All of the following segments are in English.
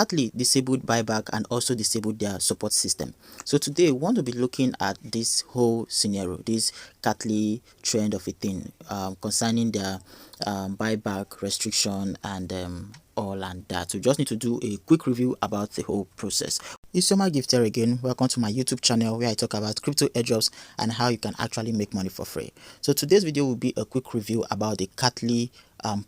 Catly disabled buyback and also disabled their support system. So today we want to be looking at this whole scenario, this Catly trend of a thing, concerning their buyback restriction and all and that. We just need to do a quick review about the whole process. It's Summer Gift here again. Welcome to my YouTube channel where I talk about crypto airdrops and how you can actually make money for free. So today's video will be a quick review about the Catly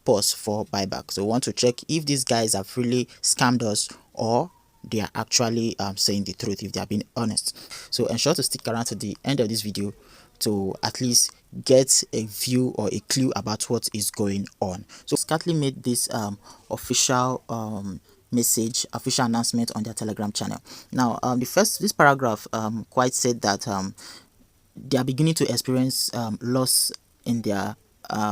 pause for buyback. So we want to check if these guys have really scammed us or they are actually saying the truth, if they are being honest. So ensure to stick around to the end of this video to at least get a view or a clue about what is going on. So Catly made this official official announcement on their Telegram channel. Now this paragraph quite said that they are beginning to experience loss in their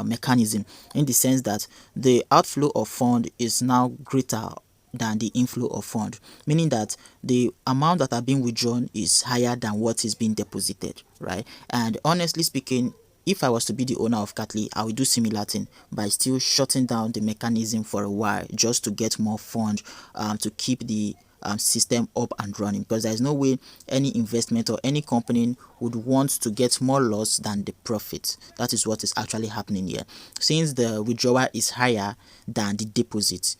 mechanism, in the sense that the outflow of fund is now greater than the inflow of fund, meaning that the amount that are being withdrawn is higher than what is being deposited, right? And honestly speaking, if I was to be the owner of Catly, I would do similar thing by still shutting down the mechanism for a while just to get more fund to keep the system up and running, because there is no way any investment or any company would want to get more loss than the profit. That is what is actually happening here. Since the withdrawal is higher than the deposit,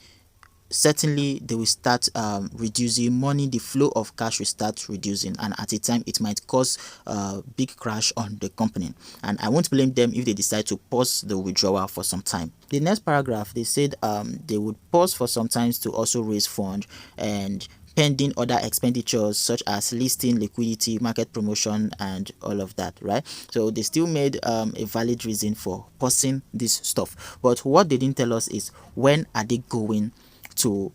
certainly they will start reducing money. The flow of cash will start reducing, and at a time it might cause a big crash on the company, and I won't blame them if they decide to pause the withdrawal for some time. The next paragraph, they said they would pause for some time to also raise fund and pending other expenditures such as listing, liquidity, market promotion, and all of that, right? So they still made a valid reason for pausing this stuff, but what they didn't tell us is when are they going to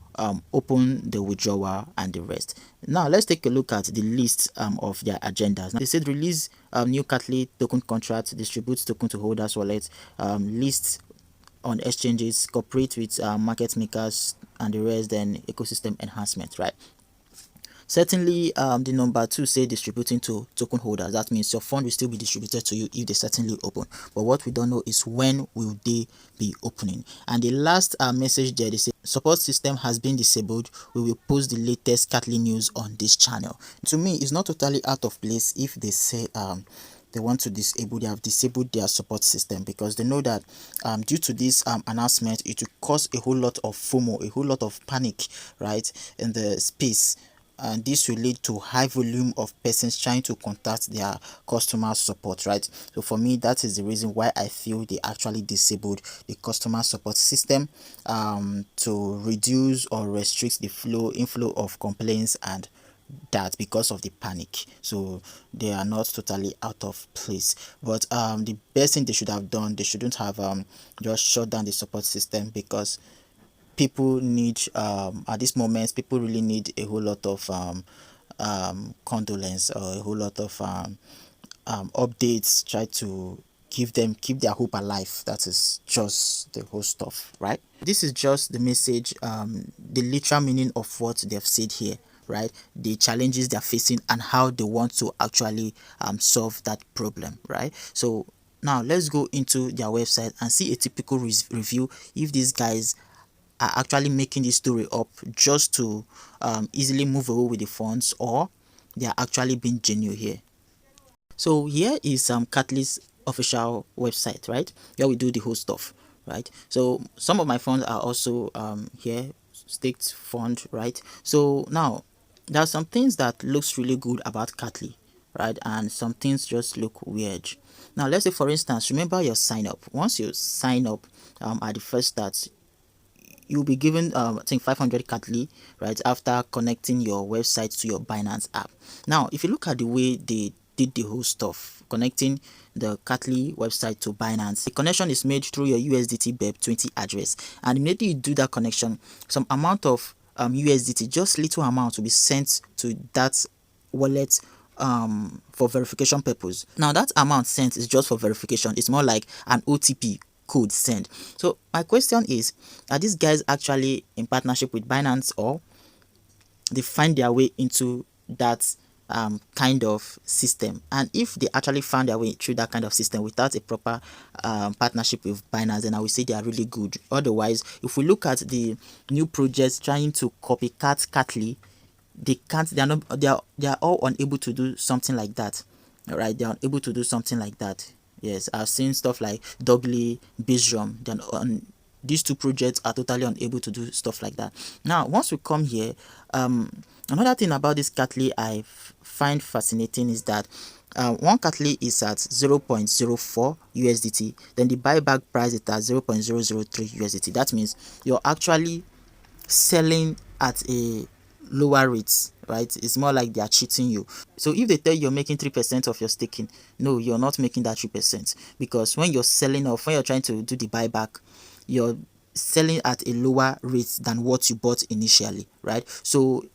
open the withdrawal and the rest. Now let's take a look at the list of their agendas. Now, they said release new Catly token contracts, distribute token to holders wallets, list on exchanges, cooperate with market makers and the rest, then ecosystem enhancement, right? Certainly, the number 2 say distributing to token holders. That means your fund will still be distributed to you if they certainly open. But what we don't know is when will they be opening. And the last message there, they say support system has been disabled. We will post the latest Catly news on this channel. To me, it's not totally out of place if they say they want to disable, they have disabled their support system, because they know that due to this announcement, it will cause a whole lot of FOMO, a whole lot of panic, right, in the space. And this will lead to high volume of persons trying to contact their customer support, right? So for me, that is the reason why I feel they actually disabled the customer support system to reduce or restrict the inflow of complaints and that, because of the panic. So they are not totally out of place, but the best thing they should have done, they shouldn't have just shut down the support system, because people need at this moment, people really need a whole lot of condolence or a whole lot of updates, try to keep their hope alive. That is just the whole stuff, right? This is just the message, the literal meaning of what they've said here, right? The challenges they're facing and how they want to actually solve that problem, right? So now let's go into their website and see a typical review if these guys are actually making this story up just to easily move away with the funds, or they are actually being genuine here. So here is Catly's official website, right, where we do the whole stuff, right? So some of my funds are also here, staked fund, right? So now there are some things that looks really good about Catly, right, and some things just look weird. Now let's say, for instance, remember your sign up. Once you sign up at the first start, you'll be given I think 500 Catly, right, after connecting your website to your Binance app. Now if you look at the way they did the whole stuff, connecting the Catly website to Binance, the connection is made through your USDT BEP20 address, and immediately you do that connection, some amount of USDT, just little amount, will be sent to that wallet for verification purpose. Now that amount sent is just for verification. It's more like an OTP code send. So my question is, are these guys actually in partnership with Binance, or they find their way into that kind of system, and if they actually found their way through that kind of system without a proper partnership with Binance, then I would say they are really good. Otherwise, if we look at the new projects trying to copycat Catly, they can't, they are not, they are all unable to do something like that. All right, they are unable to do something like that. Yes, I've seen stuff like Dogley, Bizrom. Then on these two projects are totally unable to do stuff like that. Now, once we come here, another thing about this Catly I find fascinating is that one Catly is at 0.04 USDT. Then the buyback price is at 0.003 USDT. That means you're actually selling at a lower rates, right? It's more like they are cheating you. So if they tell you you're making 3% of your staking, no, you're not making that 3%, because when you're selling off, when you're trying to do the buyback, you're selling at a lower rate than what you bought initially, right? So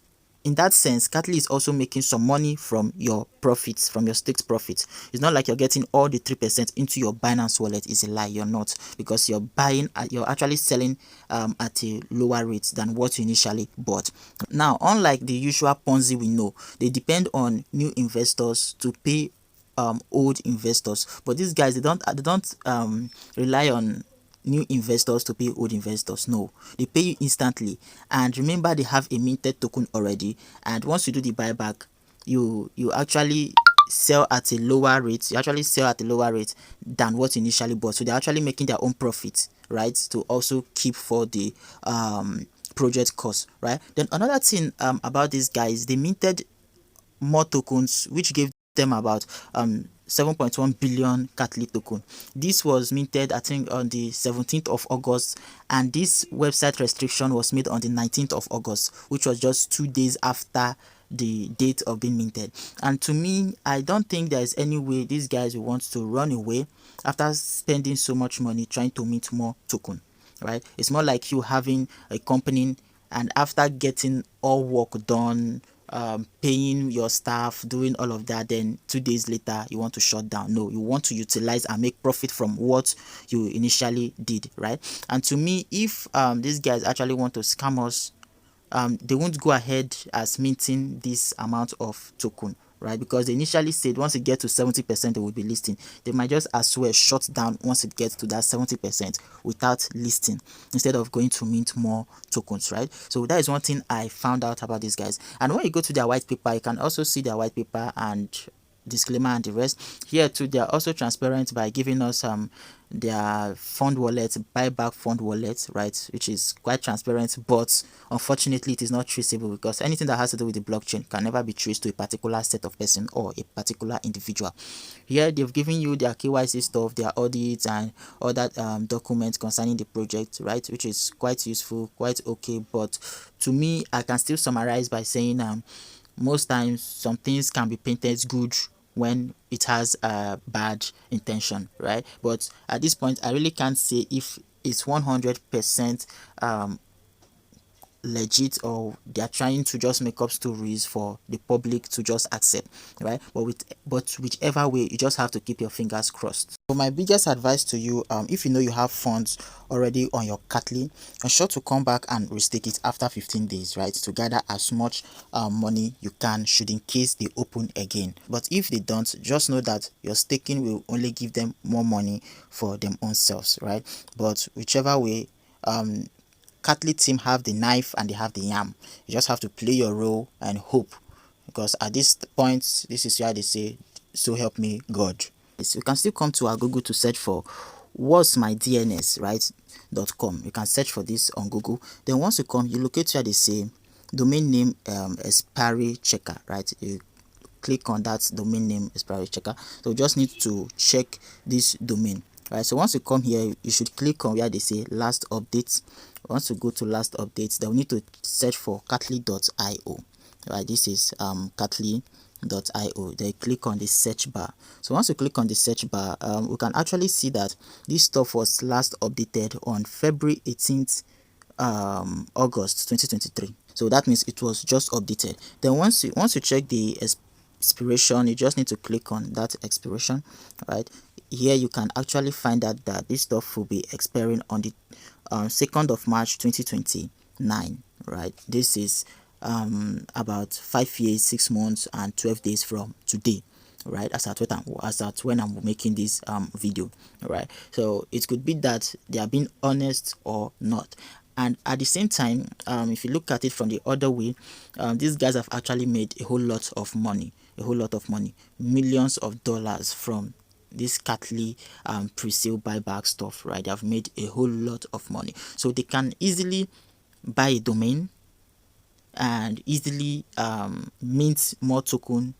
in that sense, Catly is also making some money from your profits, from your staked profits. It's not like you're getting all the 3% into your Binance wallet. It's a lie. You're not, because you're buying, you're actually selling at a lower rate than what you initially bought. Now, unlike the usual Ponzi we know, they depend on new investors to pay old investors, but these guys, they don't rely on new investors to pay old investors. No, they pay you instantly. And remember, they have a minted token already, and once you do the buyback, you actually sell at a lower rate. You actually sell at a lower rate than what you initially bought, so they're actually making their own profit, right, to also keep for the project cost, right? Then another thing about these guys, they minted more tokens, which gave them about 7.1 billion Catly token. This was minted, I think, on the 17th of August, and this website restriction was made on the 19th of August, which was just 2 days after the date of being minted. And to me, I don't think there's any way these guys will want to run away after spending so much money trying to mint more token, right? It's more like you having a company, and after getting all work done, paying your staff, doing all of that, then 2 days later you want to shut down. No, you want to utilize and make profit from what you initially did, right? And to me, if these guys actually want to scam us, they won't go ahead as minting this amount of token, right? Because they initially said once it gets to 70% they will be listing. They might just as well shut down once it gets to that 70% without listing, instead of going to mint more tokens, right? So that is one thing I found out about these guys. And when you go to their white paper, you can also see their white paper and disclaimer and the rest. Here too, they are also transparent by giving us their fund wallet, buyback fund wallet, right, which is quite transparent, but unfortunately it is not traceable, because anything that has to do with the blockchain can never be traced to a particular set of person or a particular individual. Here they've given you their KYC stuff, their audits and other documents concerning the project, right, which is quite useful, quite okay. But to me, I can still summarize by saying most times some things can be painted good when it has a bad intention, right? But at this point, I really can't say if it's 100% legit, or they are trying to just make up stories for the public to just accept, right? But whichever way, you just have to keep your fingers crossed. So my biggest advice to you, if you know you have funds already on your Catly, ensure to come back and restake it after 15 days, right, to gather as much money you can, should in case they open again. But if they don't, just know that your staking will only give them more money for them own selves, right? But whichever way, Catly team have the knife and they have the yam. You just have to play your role and hope, because at this point, this is why they say, "So help me God." Yes, you can still come to our Google to search for "what's my DNS," right, .com. You can search for this on Google. Then once you come, you locate where they say domain name expiry checker, right? You click on that domain name expiry checker. So you just need to check this domain, right? So once you come here, you should click on where they say last updates. Once you go to last updates, then we need to search for catly.io, right? This is catly.io. Then click on the search bar. So once you click on the search bar, we can actually see that this stuff was last updated on February 18th, August 2023. So that means it was just updated. Then once you check the expiration, you just need to click on that expiration, right? Here you can actually find out that this stuff will be expiring on the 2nd of March 2029, right? This is about 5 years, 6 months, and 12 days from today, right? As at when I'm making this video, right? So it could be that they are being honest or not. And at the same time, if you look at it from the other way, these guys have actually made a whole lot of money, millions of dollars from this Catley pre-sale buyback stuff, right? They have made a whole lot of money, so they can easily buy a domain and easily mint more token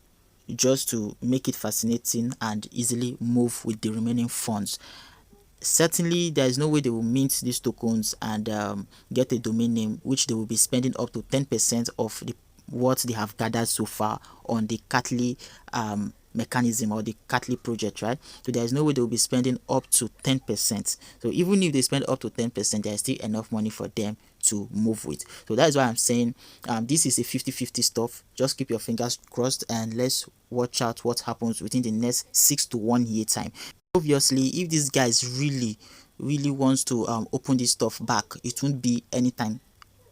just to make it fascinating and easily move with the remaining funds. Certainly there is no way they will mint these tokens and get a domain name which they will be spending up to 10% of what they have gathered so far on the Catley mechanism or the Catley project, right? So there is no way they will be spending up to 10%. So even if they spend up to 10%, there is still enough money for them to move with. So that is why I'm saying this is a 50-50 stuff. Just keep your fingers crossed and let's watch out what happens within the next 6 to 1 year time. Obviously, if this guys really wants to open this stuff back, it won't be anytime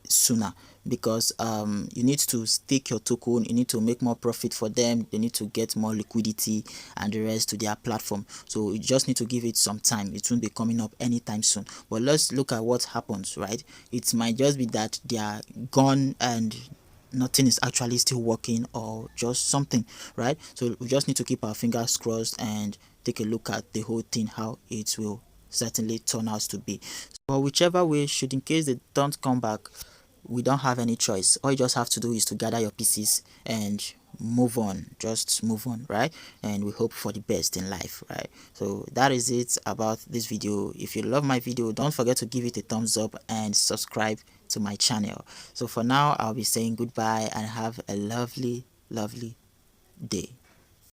sooner, because you need to stake your token, you need to make more profit for them, they need to get more liquidity and the rest to their platform. So you just need to give it some time. It won't be coming up anytime soon. But let's look at what happens, right? It might just be that they are gone and nothing is actually still working, or just something, right? So we just need to keep our fingers crossed and take a look at the whole thing, how it will certainly turn out to be. But whichever way, should in case they don't come back, we don't have any choice. All you just have to do is to gather your pieces and move on. Just move on, right? And we hope for the best in life, right? So that is it about this video. If you love my video, don't forget to give it a thumbs up and subscribe to my channel. So for now, I'll be saying goodbye and have a lovely day.